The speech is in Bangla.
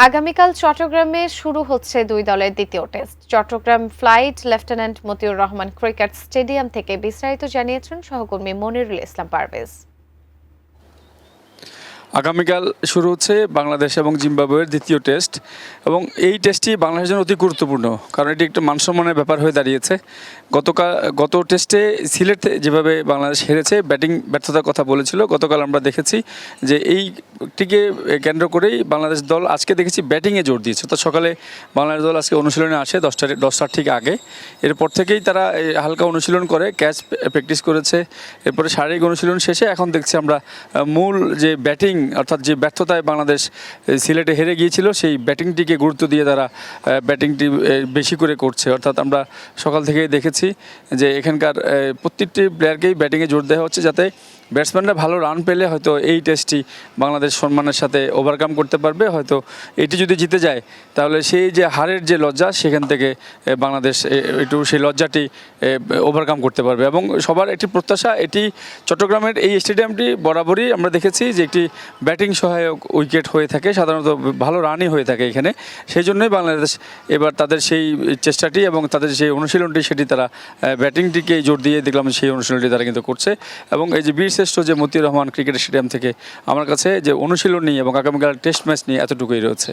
আগামীকাল চট্টগ্রামে শুরু হচ্ছে দুই দলের দ্বিতীয় test. Chattogram flight lieutenant Motiur Rahman cricket stadium থেকে বিস্তারিত জানিয়েছেন সহকর্মী মনিরুল ইসলাম পারভেজ। আগামীকাল শুরু হচ্ছে বাংলাদেশ এবং জিম্বাবুয়ের দ্বিতীয় টেস্ট এবং এই টেস্টটি বাংলাদেশের জন্য অতি গুরুত্বপূর্ণ, কারণ এটি একটা মানসম্মানের ব্যাপার হয়ে দাঁড়িয়েছে। গত টেস্টে সিলেট যেভাবে বাংলাদেশ হেরেছে, ব্যাটিং ব্যর্থতার কথা বলেছিল, গতকাল আমরা দেখেছি যে এইটিকে কেন্দ্র করেই বাংলাদেশ দল আজকে দেখেছি ব্যাটিংয়ে জোর দিয়েছে। তো সকালে বাংলাদেশ দল আজকে অনুশীলনে আসে 10টার ঠিক আগে। এরপর থেকেই তারা হালকা অনুশীলন করে, ক্যাচ প্র্যাকটিস করেছে। এরপরে শারীরিক অনুশীলন শেষে এখন দেখছি আমরা মূল যে ব্যাটিং, অর্থাৎ যে ব্যর্থতায় বাংলাদেশ সিলেটে হেরে গিয়েছিল, সেই ব্যাটিংটিকে গুরুত্ব দিয়ে তারা ব্যাটিংটি বেশি করে করছে। অর্থাৎ আমরা সকাল থেকেই দেখেছি যে এখানকার প্রত্যেকটি প্লেয়ারকেই ব্যাটিংয়ে জোর দেওয়া হচ্ছে, যাতে ব্যাটসম্যানরা ভালো রান পেলে হয়তো এই টেস্টটি বাংলাদেশ সম্মানের সাথে ওভারকাম করতে পারবে। হয়তো এটি যদি জিতে যায় তাহলে সেই যে হারের যে লজ্জা, সেখান থেকে বাংলাদেশ একটু সেই লজ্জাটি ওভারকাম করতে পারবে। এবং সবার একটি প্রত্যাশা, এটি চট্টগ্রামের এই স্টেডিয়ামটি বরাবরই আমরা দেখেছি যে একটি ব্যাটিং সহায়ক উইকেট হয়ে থাকে, সাধারণত ভালো রানই হয়ে থাকে এখানে। সেই জন্যই বাংলাদেশ এবার তাদের সেই চেষ্টাটি এবং তাদের সেই অনুশীলনটি, সেটি তারা ব্যাটিংটিকে জোর দিয়ে দেখলাম সেই অনুশীলনটি তারা কিন্তু করছে। এবং এই যে বীরশ্রেষ্ঠ যে মতিউর রহমান ক্রিকেট স্টেডিয়াম থেকে আমার কাছে যে অনুশীলন নিয়ে এবং আগামীকাল টেস্ট ম্যাচ নিয়ে এতটুকুই রয়েছে।